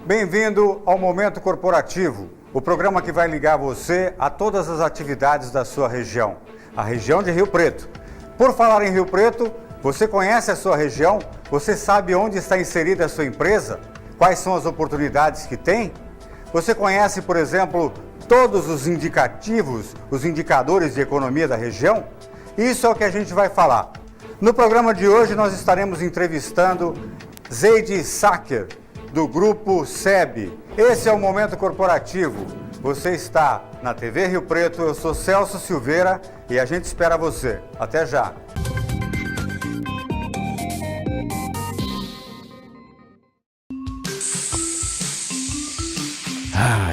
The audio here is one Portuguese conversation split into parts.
Bem-vindo ao Momento Corporativo, o programa que vai ligar você a todas as atividades da sua região, a região de Rio Preto. Por falar em Rio Preto, você conhece a sua região? Você sabe onde está inserida a sua empresa? Quais são as oportunidades que tem? Você conhece, por exemplo, todos os indicativos, os indicadores de economia da região? Isso é o que a gente vai falar. No programa de hoje nós estaremos entrevistando Zeide Sacker, do Grupo SEB. Esse é o Momento Corporativo. Você está na TV Rio Preto, eu sou Celso Silveira e a gente espera você. Até já!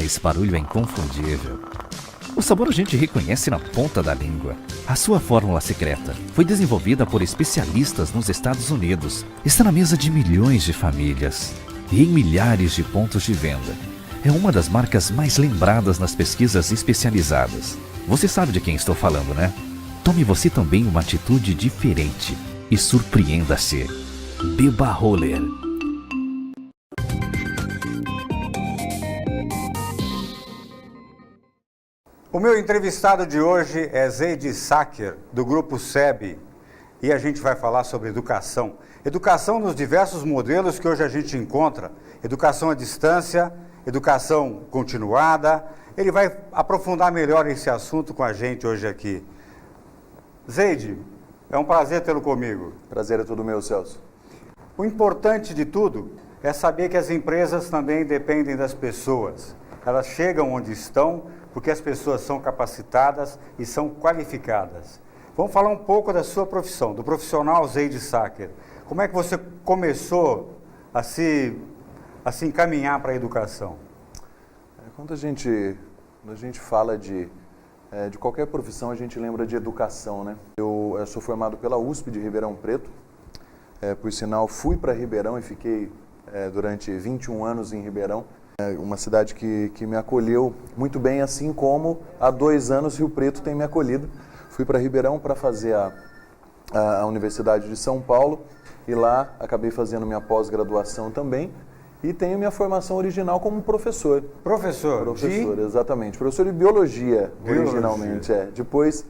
Esse barulho é inconfundível. O sabor a gente reconhece na ponta da língua. A sua fórmula secreta foi desenvolvida por especialistas nos Estados Unidos. Está na mesa de milhões de famílias e em milhares de pontos de venda. É uma das marcas mais lembradas nas pesquisas especializadas. Você sabe de quem estou falando, né? Tome você também uma atitude diferente e surpreenda-se. Beba Roller. O meu entrevistado de hoje é Zeide Sacker, do Grupo SEB, e a gente vai falar sobre educação. Educação nos diversos modelos que hoje a gente encontra, educação à distância, educação continuada. Ele vai aprofundar melhor esse assunto com a gente hoje aqui. Zeide, é um prazer tê-lo comigo. Prazer é todo meu, Celso. O importante de tudo é saber que as empresas também dependem das pessoas. Elas chegam onde estão porque as pessoas são capacitadas e são qualificadas. Vamos falar um pouco da sua profissão, do profissional Zeide Sacker. Como é que você começou a se encaminhar para a educação? Quando a gente fala de qualquer profissão, a gente lembra de educação, né? Eu sou formado pela USP de Ribeirão Preto. Por sinal, fui para Ribeirão e fiquei durante 21 anos em Ribeirão. Uma cidade que me acolheu muito bem, assim como há 2 anos Rio Preto tem me acolhido. Fui para Ribeirão para fazer a Universidade de São Paulo e lá acabei fazendo minha pós-graduação também e tenho minha formação original como professor. Professor, exatamente. Professor de biologia. Originalmente. Depois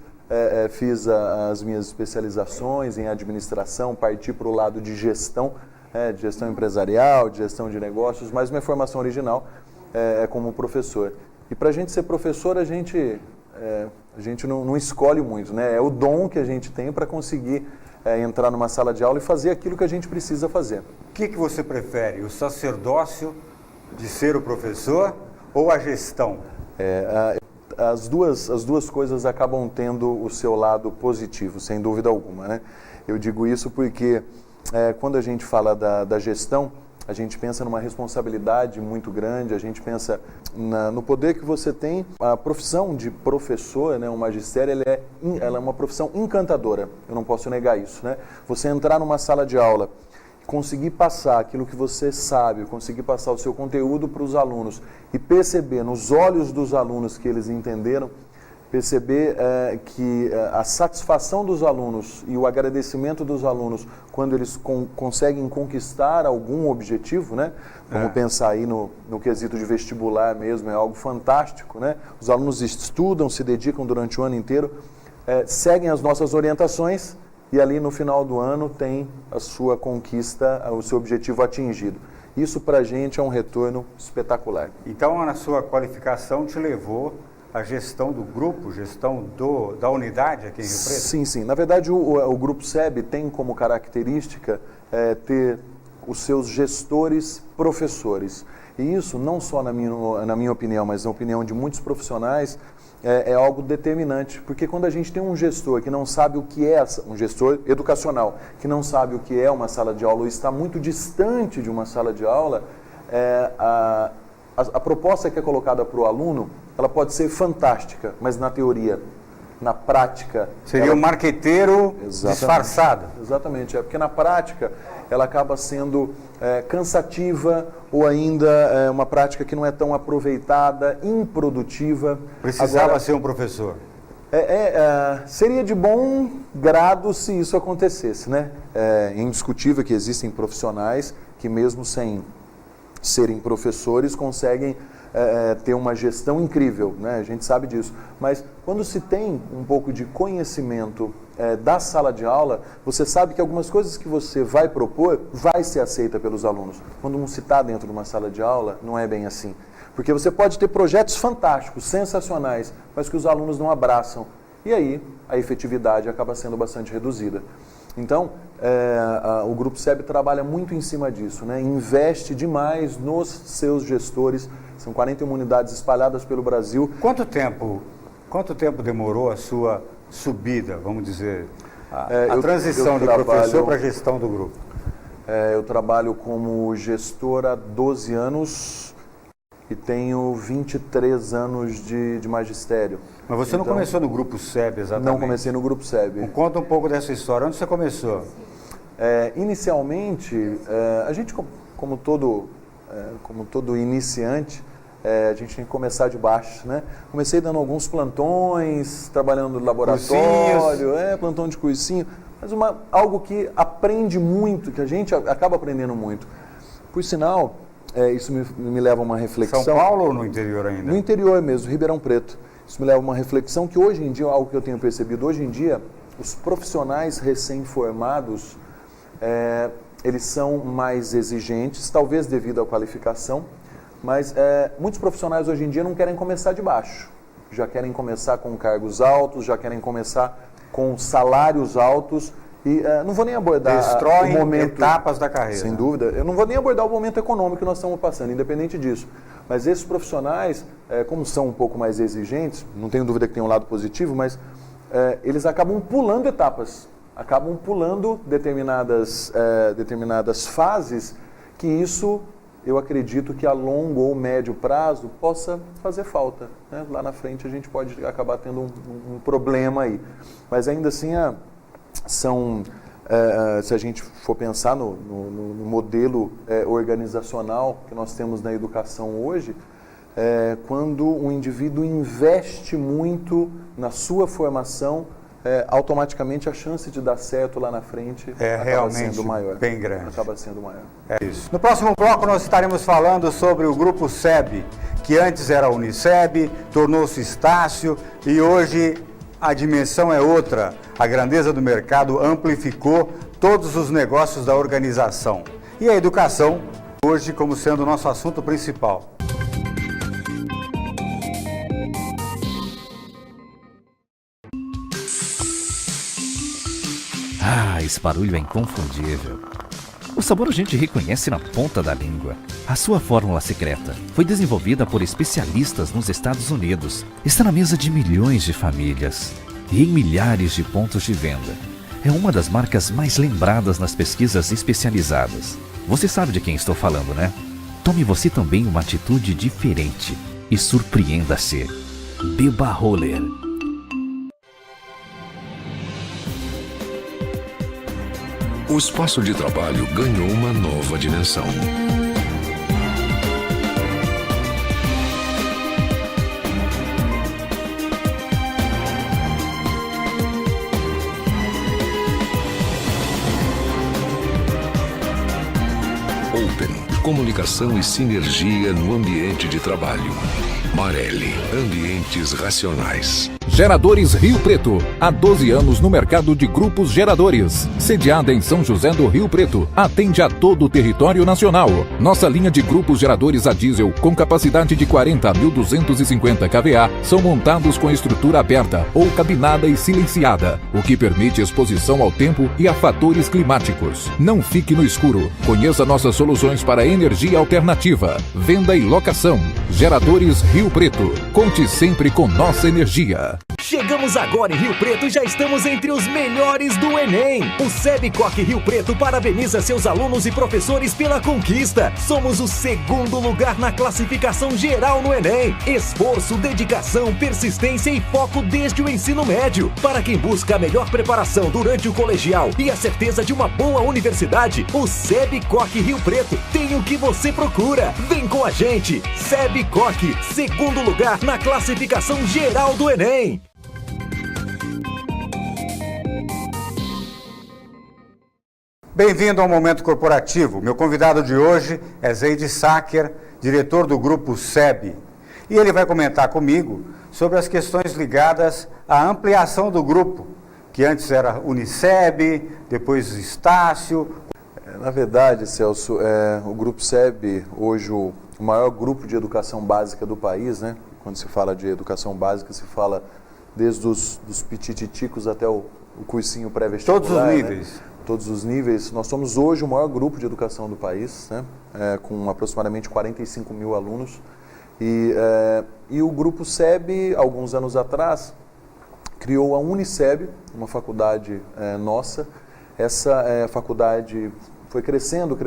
fiz as minhas especializações em administração, parti para o lado de gestão, de gestão empresarial, de gestão de negócios, mas minha formação original é como professor. E para a gente ser professor, a gente não escolhe muito, né? É o dom que a gente tem para conseguir entrar numa sala de aula e fazer aquilo que a gente precisa fazer. O que você prefere, o sacerdócio de ser o professor ou a gestão? As duas coisas acabam tendo o seu lado positivo, sem dúvida alguma, né? Eu digo isso porque quando a gente fala da gestão, a gente pensa numa responsabilidade muito grande, a gente pensa no poder que você tem. A profissão de professor, né, o magistério, ela é uma profissão encantadora, eu não posso negar isso, né? Você entrar numa sala de aula, conseguir passar aquilo que você sabe, conseguir passar o seu conteúdo para os alunos e perceber nos olhos dos alunos que eles entenderam, perceber que a satisfação dos alunos e o agradecimento dos alunos quando eles conseguem conquistar algum objetivo, né? Vamos pensar aí no quesito de vestibular mesmo, é algo fantástico, né? Os alunos estudam, se dedicam durante o ano inteiro, seguem as nossas orientações e ali no final do ano tem a sua conquista, o seu objetivo atingido. Isso para a gente é um retorno espetacular. Então, na sua qualificação te levou a gestão do grupo, gestão da unidade aqui em Rio Preto? Sim. Na verdade, o Grupo SEB tem como característica ter os seus gestores professores. E isso, não só na minha opinião, mas na opinião de muitos profissionais, é algo determinante. Porque quando a gente tem um gestor que não sabe o que é, um gestor educacional, que não sabe o que é uma sala de aula ou está muito distante de uma sala de aula, a proposta que é colocada para o aluno, ela pode ser fantástica, mas na teoria, na prática... Seria um marqueteiro disfarçado. Exatamente, porque na prática ela acaba sendo cansativa ou ainda uma prática que não é tão aproveitada, improdutiva. Precisava ser um professor. Seria de bom grado se isso acontecesse, né? É indiscutível que existem profissionais que mesmo sem serem professores conseguem ter uma gestão incrível, né? A gente sabe disso. Mas quando se tem um pouco de conhecimento da sala de aula, você sabe que algumas coisas que você vai propor vai ser aceita pelos alunos. Quando não se está dentro de uma sala de aula, não é bem assim. Porque você pode ter projetos fantásticos, sensacionais, mas que os alunos não abraçam. E aí a efetividade acaba sendo bastante reduzida. Então, o Grupo SEB trabalha muito em cima disso, né? Investe demais nos seus gestores. São 41 unidades espalhadas pelo Brasil. Quanto tempo demorou a sua subida, vamos dizer, a transição de professor para a gestão do grupo? Eu trabalho como gestor há 12 anos e tenho 23 anos de magistério. Mas você não começou no Grupo SEB exatamente? Não comecei no Grupo SEB. Conta um pouco dessa história. Onde você começou? Inicialmente, a gente, como todo iniciante, a gente tem que começar de baixo, né? Comecei dando alguns plantões, trabalhando no laboratório, plantão de cursinho, mas algo que aprende muito, que a gente acaba aprendendo muito. Por sinal, isso me leva a uma reflexão. São Paulo ou no interior ainda? No interior mesmo, Ribeirão Preto. Isso me leva a uma reflexão que hoje em dia, algo que eu tenho percebido, hoje em dia, os profissionais recém-formados, eles são mais exigentes, talvez devido à qualificação, mas muitos profissionais hoje em dia não querem começar de baixo. Já querem começar com cargos altos, já querem começar com salários altos e não vou nem abordar Destroem o momento, etapas da carreira. Sem dúvida. Eu não vou nem abordar o momento econômico que nós estamos passando, independente disso. Mas esses profissionais, como são um pouco mais exigentes, não tenho dúvida que tem um lado positivo, mas eles acabam pulando etapas, acabam pulando determinadas fases, que isso, eu acredito que a longo ou médio prazo possa fazer falta, né? Lá na frente a gente pode acabar tendo um problema aí. Mas ainda assim, se a gente for pensar no modelo organizacional que nós temos na educação hoje, quando um indivíduo investe muito na sua formação, automaticamente a chance de dar certo lá na frente acaba realmente sendo maior. Bem grande. Acaba sendo maior. É isso. No próximo bloco nós estaremos falando sobre o Grupo SEB, que antes era Uniceb, tornou-se Estácio e hoje a dimensão é outra. A grandeza do mercado amplificou todos os negócios da organização. E a educação, hoje, como sendo o nosso assunto principal. Esse barulho é inconfundível. O sabor a gente reconhece na ponta da língua. A sua fórmula secreta foi desenvolvida por especialistas nos Estados Unidos. Está na mesa de milhões de famílias e em milhares de pontos de venda. É uma das marcas mais lembradas nas pesquisas especializadas. Você sabe de quem estou falando, né? Tome você também uma atitude diferente e surpreenda-se. Beba Roller. O espaço de trabalho ganhou uma nova dimensão. Open, comunicação e sinergia no ambiente de trabalho. Marelli, ambientes racionais. Geradores Rio Preto, há 12 anos no mercado de grupos geradores. Sediada em São José do Rio Preto, atende a todo o território nacional. Nossa linha de grupos geradores a diesel com capacidade de 40 a 1.250 kVA são montados com estrutura aberta ou cabinada e silenciada, o que permite exposição ao tempo e a fatores climáticos. Não fique no escuro. Conheça nossas soluções para energia alternativa, venda e locação. Geradores Rio Preto. Conte sempre com nossa energia. Chegamos agora em Rio Preto e já estamos entre os melhores do Enem. O SEB Coque Rio Preto parabeniza seus alunos e professores pela conquista. Somos o segundo lugar na classificação geral no Enem. Esforço, dedicação, persistência e foco desde o ensino médio. Para quem busca a melhor preparação durante o colegial e a certeza de uma boa universidade, o SEB Coque Rio Preto tem o que você procura. Vem com a gente. SEB Coque, segundo lugar na classificação geral do Enem. Bem-vindo ao Momento Corporativo. Meu convidado de hoje é Zeid Sacker, diretor do Grupo SEB. E ele vai comentar comigo sobre as questões ligadas à ampliação do grupo, que antes era Uniceb, depois Estácio. Na verdade, Celso, o Grupo SEB, hoje o maior grupo de educação básica do país, né? Quando se fala de educação básica, se fala desde os pitititicos até o cursinho pré-vestibular. Todos os níveis. Né? Todos os níveis. Nós somos hoje o maior grupo de educação do país, né? Com aproximadamente 45 mil alunos. E o Grupo SEB, alguns anos atrás, criou a Uniceb, uma faculdade nossa. Essa faculdade foi crescendo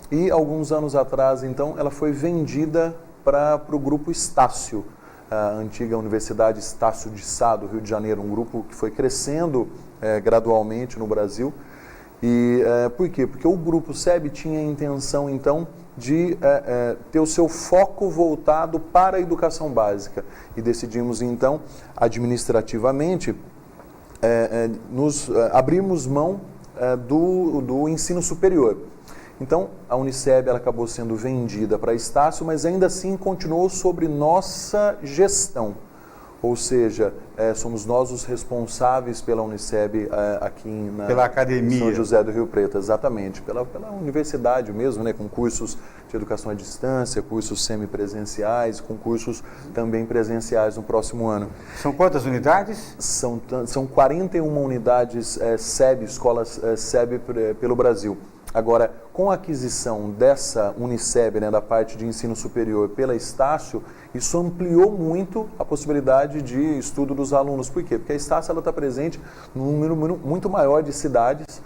e alguns anos atrás, então, ela foi vendida para o Grupo Estácio, a antiga Universidade Estácio de Sá, do Rio de Janeiro, um grupo que foi crescendo gradualmente no Brasil. E por quê? Porque o Grupo SEB tinha a intenção, então, de ter o seu foco voltado para a educação básica. E decidimos, então, administrativamente, abrirmos mão do ensino superior. Então, a Uniceb ela acabou sendo vendida para a Estácio, mas ainda assim continuou sobre nossa gestão. Ou seja, somos nós os responsáveis pela Uniceb aqui pela academia. São José do Rio Preto, exatamente. Pela universidade mesmo, né, com cursos de educação à distância, cursos semipresenciais, com cursos também presenciais no próximo ano. São quantas unidades? São 41 unidades SEB, escolas SEB pelo Brasil. Agora, com a aquisição dessa Uniceb, né, da parte de ensino superior pela Estácio, isso ampliou muito a possibilidade de estudo dos alunos. Por quê? Porque a Estácio está presente num número muito maior de cidades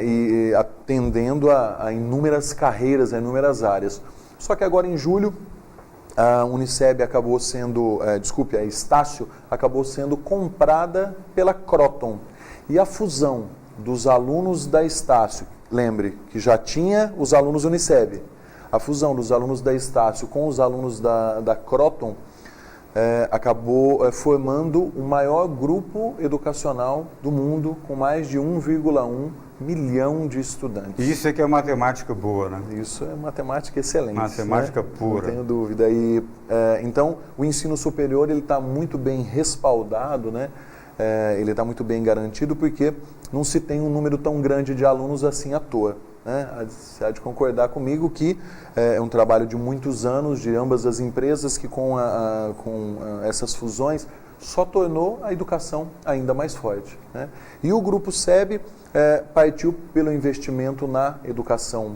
e atendendo a inúmeras carreiras, a inúmeras áreas. Só que agora em julho, a Uniceb acabou sendo, a Estácio acabou sendo comprada pela Croton. E a fusão dos alunos da Estácio, lembre que já tinha os alunos Uniceb, a fusão dos alunos da Estácio com os alunos da Croton acabou formando o maior grupo educacional do mundo, com mais de 1,1 milhão de estudantes. Isso é que é matemática boa, né? Isso é matemática excelente. Matemática pura. Não tenho dúvida. Então, o ensino superior está muito bem respaldado, né? Ele está muito bem garantido porque não se tem um número tão grande de alunos assim à toa. Né? Você há de concordar comigo que é um trabalho de muitos anos de ambas as empresas que com essas fusões só tornou a educação ainda mais forte. Né? E o Grupo SEB partiu pelo investimento na educação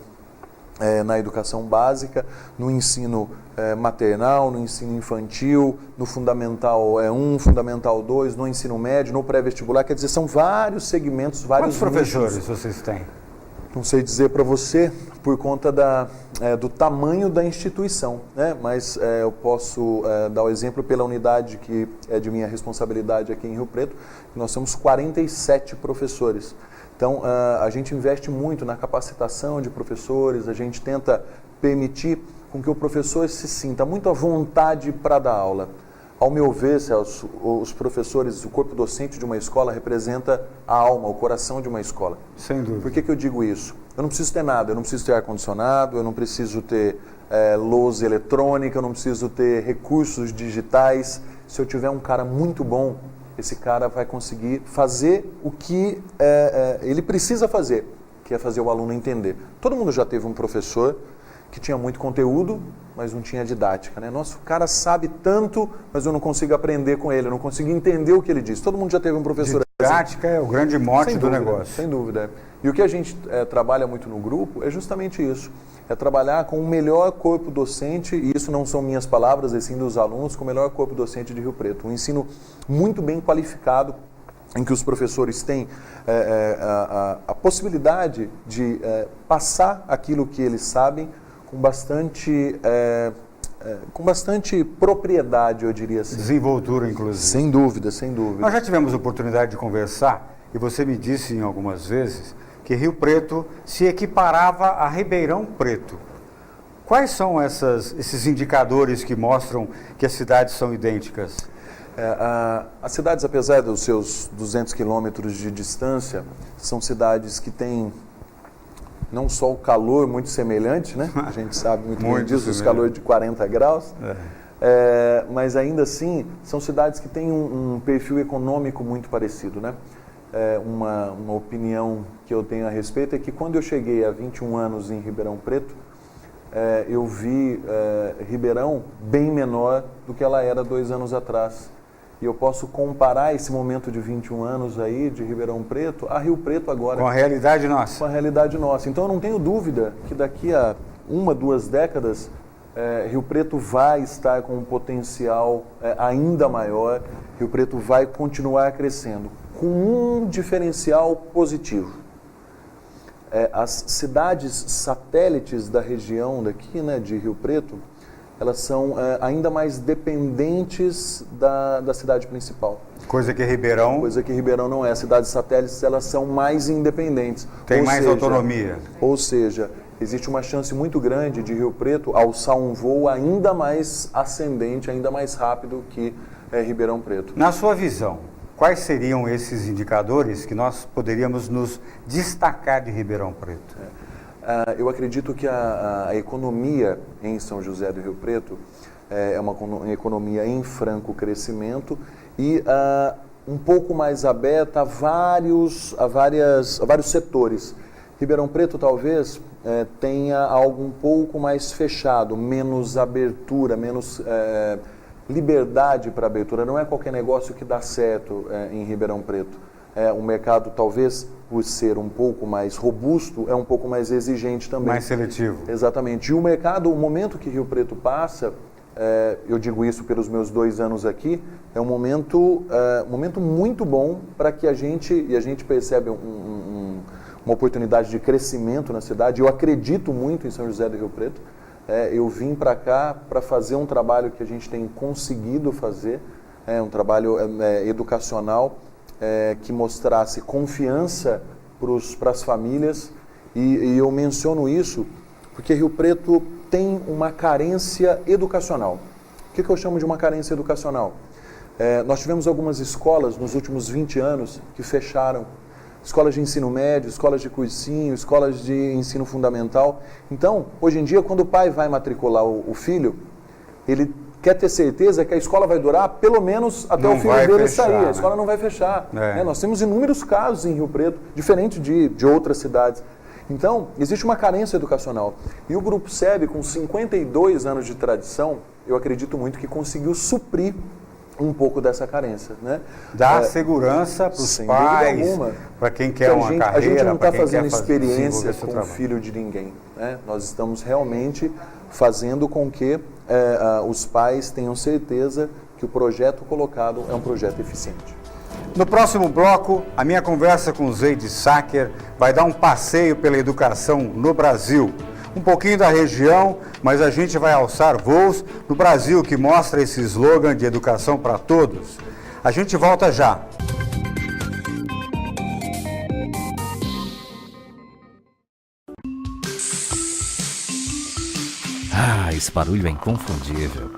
básica, no ensino maternal, no ensino infantil, no Fundamental 1, Fundamental 2, no ensino médio, no pré-vestibular. Quer dizer, são vários segmentos, vários Quantos professores nichos. vocês têm? Não sei dizer para você, por conta do tamanho da instituição, né? Mas eu posso dar o exemplo pela unidade que é de minha responsabilidade aqui em Rio Preto, nós temos 47 professores. Então, a gente investe muito na capacitação de professores, a gente tenta permitir com que o professor se sinta muito à vontade para dar aula. Ao meu ver, Celso, os professores, o corpo docente de uma escola representa a alma, o coração de uma escola. Sem dúvida. Por que eu digo isso? Eu não preciso ter nada, eu não preciso ter ar-condicionado, eu não preciso ter lousa eletrônica, eu não preciso ter recursos digitais. Se eu tiver um cara muito bom, esse cara vai conseguir fazer o que ele precisa fazer, que é fazer o aluno entender. Todo mundo já teve um professor que tinha muito conteúdo, mas não tinha didática, né? Nossa, o cara sabe tanto, mas eu não consigo aprender com ele, eu não consigo entender o que ele diz. Todo mundo já teve um professor Didática é o grande mote do dúvida, negócio. Sem dúvida. E o que a gente trabalha muito no grupo é justamente isso. É trabalhar com o melhor corpo docente, e isso não são minhas palavras, é sim dos alunos, com o melhor corpo docente de Rio Preto. Um ensino muito bem qualificado, em que os professores têm a possibilidade de passar aquilo que eles sabem com bastante propriedade, eu diria assim. Desenvoltura, inclusive. Sem dúvida, sem dúvida. Nós já tivemos oportunidade de conversar e você me disse em algumas vezes que Rio Preto se equiparava a Ribeirão Preto. Quais são esses indicadores que mostram que as cidades são idênticas? As cidades, apesar dos seus 200 quilômetros de distância, são cidades que têm não só o calor muito semelhante, né? A gente sabe muito bem disso, os calores de 40 graus, mas ainda assim são cidades que têm um perfil econômico muito parecido, né? Uma opinião que eu tenho a respeito é que quando eu cheguei há 21 anos em Ribeirão Preto, eu vi Ribeirão bem menor do que ela era 2 anos atrás. E eu posso comparar esse momento de 21 anos aí, de Ribeirão Preto, a Rio Preto agora. Com a realidade nossa. Com a realidade nossa. Então eu não tenho dúvida que daqui a 1, 2 décadas, Rio Preto vai estar com um potencial ainda maior, Rio Preto vai continuar crescendo, com um diferencial positivo. As cidades satélites da região daqui, né, de Rio Preto, elas são ainda mais dependentes da cidade principal. Coisa que Ribeirão... Coisa que Ribeirão não é. As cidades satélites, elas são mais independentes. Tem mais autonomia. Ou seja, existe uma chance muito grande de Rio Preto alçar um voo ainda mais ascendente, ainda mais rápido que Ribeirão Preto. Na sua visão, quais seriam esses indicadores que nós poderíamos nos destacar de Ribeirão Preto? Eu acredito que a economia em São José do Rio Preto é uma economia em franco crescimento e um pouco mais aberta a vários setores. Ribeirão Preto talvez tenha algo um pouco mais fechado, menos abertura, menos liberdade para abertura. Não é qualquer negócio que dá certo em Ribeirão Preto. O mercado, talvez, por ser um pouco mais robusto, é um pouco mais exigente também. Mais seletivo. Exatamente. E o mercado, o momento que Rio Preto passa, eu digo isso pelos meus 2 anos aqui, é um momento muito bom para que a gente percebe uma oportunidade de crescimento na cidade. Eu acredito muito em São José do Rio Preto. Eu vim para cá para fazer um trabalho que a gente tem conseguido fazer, um trabalho educacional, que mostrasse confiança para as famílias e eu menciono isso porque Rio Preto tem uma carência educacional. O que eu chamo de uma carência educacional? Nós tivemos algumas escolas nos últimos 20 anos que fecharam, escolas de ensino médio, escolas de cursinho, escolas de ensino fundamental. Então, hoje em dia, quando o pai vai matricular o filho, ele quer ter certeza que a escola vai durar pelo menos até o filho dele sair. A escola não vai fechar. Nós temos inúmeros casos em Rio Preto, diferente de outras cidades. Então, existe uma carência educacional. E o Grupo SEB, com 52 anos de tradição, eu acredito muito que conseguiu suprir um pouco dessa carência, né? Dar segurança para os pais, para quem quer uma carreira. A gente não está fazendo experiência com o filho de ninguém, né? Nós estamos realmente fazendo com que os pais tenham certeza que o projeto colocado é um projeto eficiente. No próximo bloco, a minha conversa com o Zeid Sacker vai dar um passeio pela educação no Brasil. Um pouquinho da região, mas a gente vai alçar voos no Brasil, que mostra esse slogan de educação para todos. A gente volta já. Esse barulho é inconfundível.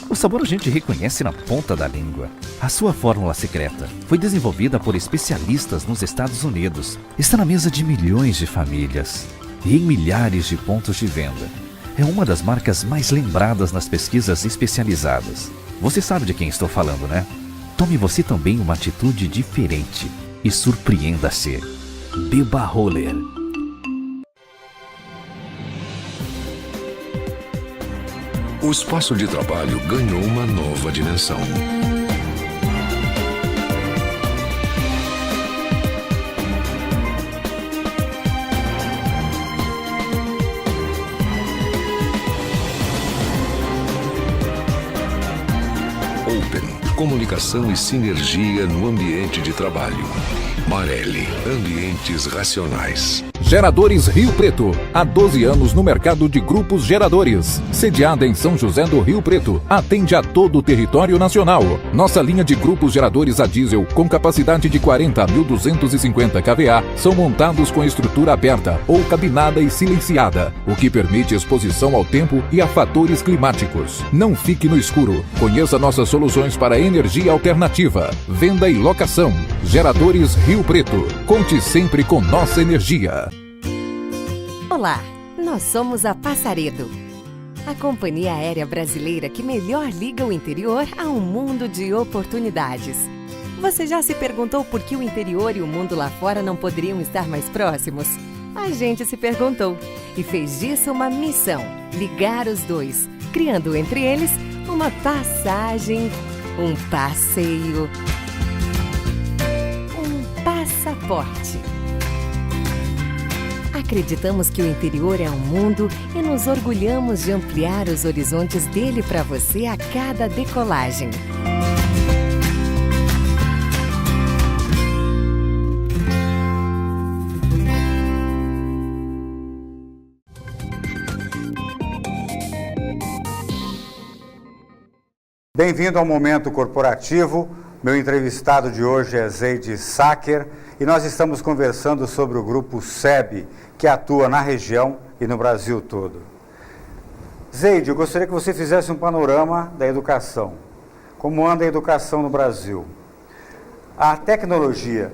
O sabor a gente reconhece na ponta da língua. A sua fórmula secreta foi desenvolvida por especialistas nos Estados Unidos. Está na mesa de milhões de famílias e em milhares de pontos de venda. É uma das marcas mais lembradas nas pesquisas especializadas. Você sabe de quem estou falando, né? Tome você também uma atitude diferente e surpreenda-se. Beba Roller. O espaço de trabalho ganhou uma nova dimensão. Open, comunicação e sinergia no ambiente de trabalho. Marelli, ambientes racionais. Geradores Rio Preto, há 12 anos no mercado de grupos geradores. Sediada em São José do Rio Preto, atende a todo o território nacional. Nossa linha de grupos geradores a diesel, com capacidade de 40.250 kVA, são montados com estrutura aberta ou cabinada e silenciada, o que permite exposição ao tempo e a fatores climáticos. Não fique no escuro. Conheça nossas soluções para energia alternativa, venda e locação. Geradores Rio Preto. Conte sempre com nossa energia. Olá, nós somos a Passaredo, a companhia aérea brasileira que melhor liga o interior a um mundo de oportunidades. Você já se perguntou por que o interior e o mundo lá fora não poderiam estar mais próximos? A gente se perguntou e fez disso uma missão, ligar os dois, criando entre eles uma passagem, um passeio, um passaporte. Acreditamos que o interior é um mundo e nos orgulhamos de ampliar os horizontes dele para você a cada decolagem. Bem-vindo ao Momento Corporativo. Meu entrevistado de hoje é Zeid Saker e nós estamos conversando sobre o grupo SEB, que atua na região e no Brasil todo. Zeid, eu gostaria que você fizesse um panorama da educação. Como anda a educação no Brasil? A tecnologia,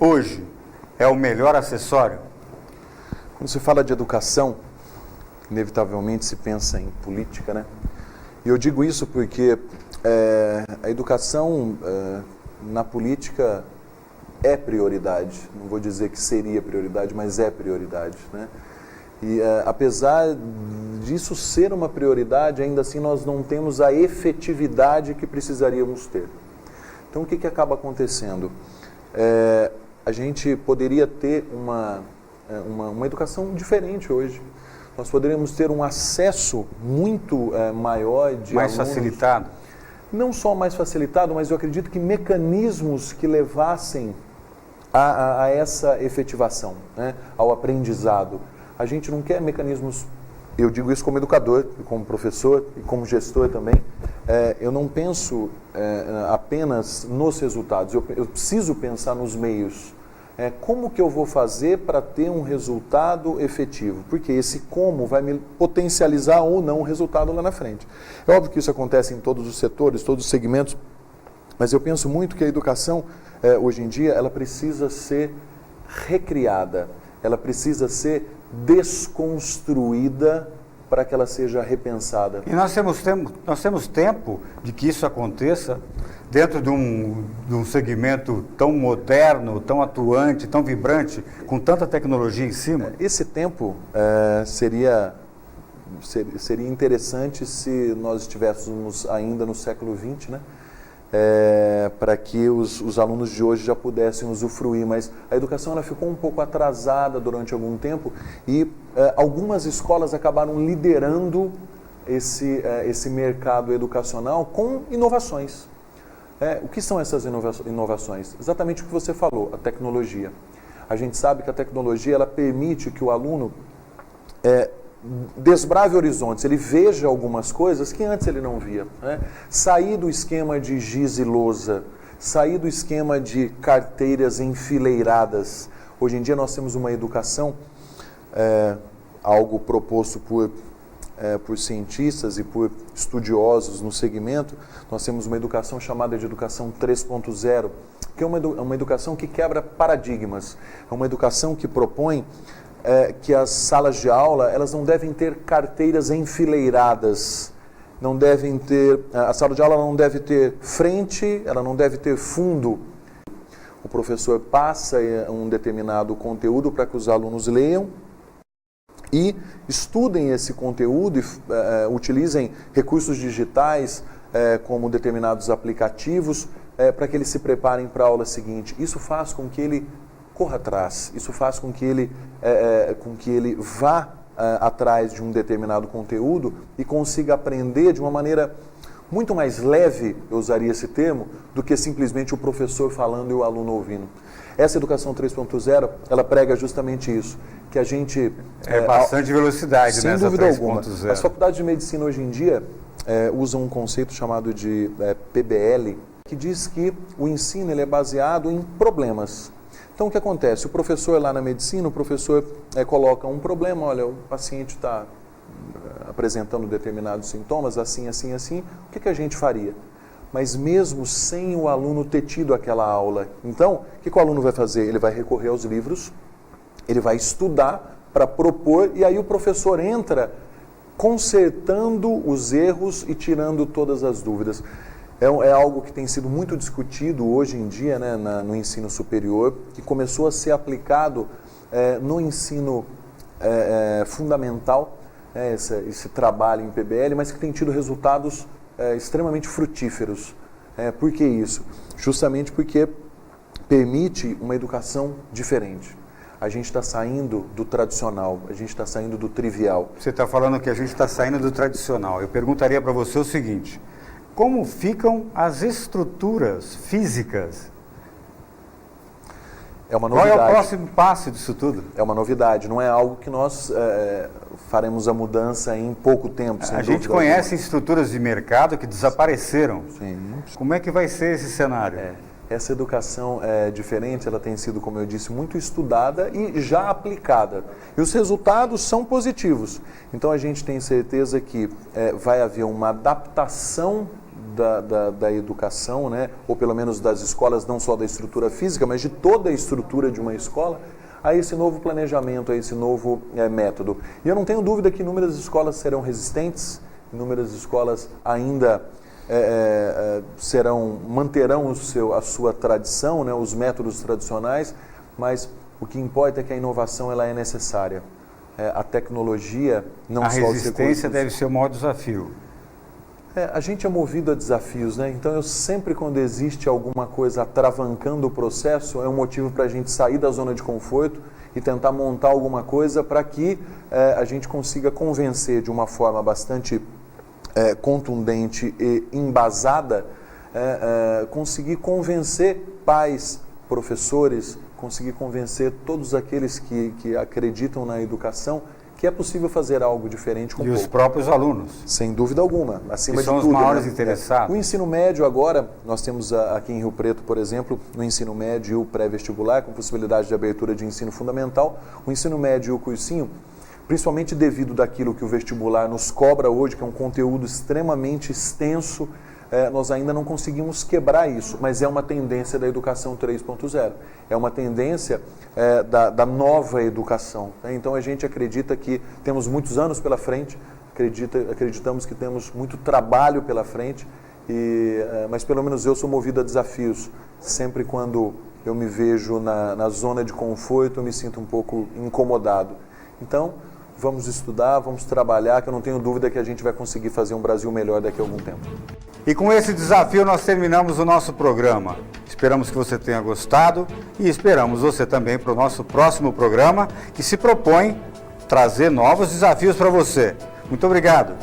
hoje, é o melhor acessório? Quando se fala de educação, inevitavelmente se pensa em política, né? E eu digo isso porque a educação na política é prioridade. Não vou dizer que seria prioridade, mas é prioridade, né? E apesar disso ser uma prioridade, ainda assim nós não temos a efetividade que precisaríamos ter. Então o que acaba acontecendo? A gente poderia ter uma educação diferente hoje. Nós poderíamos ter um acesso muito maior de mais alunos, facilitado? Não só mais facilitado, mas eu acredito que mecanismos que levassem a essa efetivação, né, ao aprendizado. A gente não quer mecanismos, eu digo isso como educador, como professor e como gestor também, eu não penso apenas nos resultados, eu preciso pensar nos meios. Como que eu vou fazer para ter um resultado efetivo? Porque esse como vai me potencializar ou não o resultado lá na frente. É óbvio que isso acontece em todos os setores, todos os segmentos, mas eu penso muito que a educação, hoje em dia, ela precisa ser recriada, ela precisa ser desconstruída para que ela seja repensada. E nós temos tempo de que isso aconteça dentro de um segmento tão moderno, tão atuante, tão vibrante, com tanta tecnologia em cima? Esse tempo seria interessante se nós estivéssemos ainda no século XX, né? Para que os alunos de hoje já pudessem usufruir, mas a educação ela ficou um pouco atrasada durante algum tempo e algumas escolas acabaram liderando esse mercado educacional com inovações. O que são essas inovações? Exatamente o que você falou, a tecnologia. A gente sabe que a tecnologia ela permite que o aluno desbrave horizontes, ele veja algumas coisas que antes ele não via, né? Sair do esquema de giz e lousa, sair do esquema de carteiras enfileiradas. Hoje em dia nós temos uma educação, algo proposto por cientistas e por estudiosos no segmento. Nós temos uma educação chamada de educação 3.0, que é uma educação que quebra paradigmas, é uma educação que propõe que as salas de aula elas não devem ter carteiras enfileiradas, não devem ter, a sala de aula não deve ter frente, ela não deve ter fundo. O professor passa um determinado conteúdo para que os alunos leiam e estudem esse conteúdo e utilizem recursos digitais como determinados aplicativos para que eles se preparem para a aula seguinte. Isso faz com que ele corra atrás, isso faz com que ele vá atrás de um determinado conteúdo e consiga aprender de uma maneira muito mais leve, eu usaria esse termo, do que simplesmente o professor falando e o aluno ouvindo. Essa educação 3.0, ela prega justamente isso, que a gente... bastante velocidade, sem nessa dúvida alguma. 3.0. As faculdades de medicina hoje em dia usam um conceito chamado de PBL, que diz que o ensino ele é baseado em problemas. Então, o que acontece? O professor lá na medicina, o professor coloca um problema, olha, o paciente está apresentando determinados sintomas, assim, assim, assim, o que a gente faria? mas mesmo sem o aluno ter tido aquela aula. Então, o que o aluno vai fazer? Ele vai recorrer aos livros, ele vai estudar para propor, e aí o professor entra consertando os erros e tirando todas as dúvidas. É algo que tem sido muito discutido hoje em dia, né, no ensino superior, que começou a ser aplicado no ensino fundamental, esse trabalho em PBL, mas que tem tido resultados extremamente frutíferos. Por que isso? Justamente porque permite uma educação diferente. A gente está saindo do tradicional, a gente está saindo do trivial. Você está falando que a gente está saindo do tradicional. Eu perguntaria para você o seguinte: como ficam as estruturas físicas? É uma novidade. Qual é o próximo passo disso tudo? É uma novidade, não é algo que nós faremos a mudança em pouco tempo. A gente conhece estruturas de mercado que desapareceram. Sim. Como é que vai ser esse cenário? Essa educação diferente, ela tem sido, como eu disse, muito estudada e já aplicada. E os resultados são positivos. Então a gente tem certeza que vai haver uma adaptação da educação, né? Ou pelo menos das escolas, não só da estrutura física, mas de toda a estrutura de uma escola, a esse novo planejamento, a esse novo método. E eu não tenho dúvida que inúmeras escolas serão resistentes, inúmeras escolas ainda manterão a sua tradição, né? Os métodos tradicionais, mas o que importa é que a inovação ela é necessária. A tecnologia, não só os recursos. A resistência deve ser o maior desafio. A gente é movido a desafios, né? Então eu sempre, quando existe alguma coisa atravancando o processo, é um motivo para a gente sair da zona de conforto e tentar montar alguma coisa para que a gente consiga convencer de uma forma bastante contundente e embasada, conseguir convencer pais, professores, conseguir convencer todos aqueles que acreditam na educação que é possível fazer algo diferente com pouco. E os próprios alunos. Sem dúvida alguma, acima de tudo. São os maiores interessados. O ensino médio agora, nós temos aqui em Rio Preto, por exemplo, no ensino médio e o pré-vestibular, com possibilidade de abertura de ensino fundamental, o ensino médio e o cursinho, principalmente devido daquilo que o vestibular nos cobra hoje, que é um conteúdo extremamente extenso, nós ainda não conseguimos quebrar isso, mas é uma tendência da educação 3.0, é uma tendência da nova educação. Né? Então a gente acredita que temos muitos anos pela frente, acreditamos que temos muito trabalho pela frente, mas pelo menos eu sou movido a desafios. Sempre quando eu me vejo na zona de conforto, eu me sinto um pouco incomodado. Então, vamos estudar, vamos trabalhar, que eu não tenho dúvida que a gente vai conseguir fazer um Brasil melhor daqui a algum tempo. E com esse desafio nós terminamos o nosso programa. Esperamos que você tenha gostado e esperamos você também para o nosso próximo programa, que se propõe trazer novos desafios para você. Muito obrigado.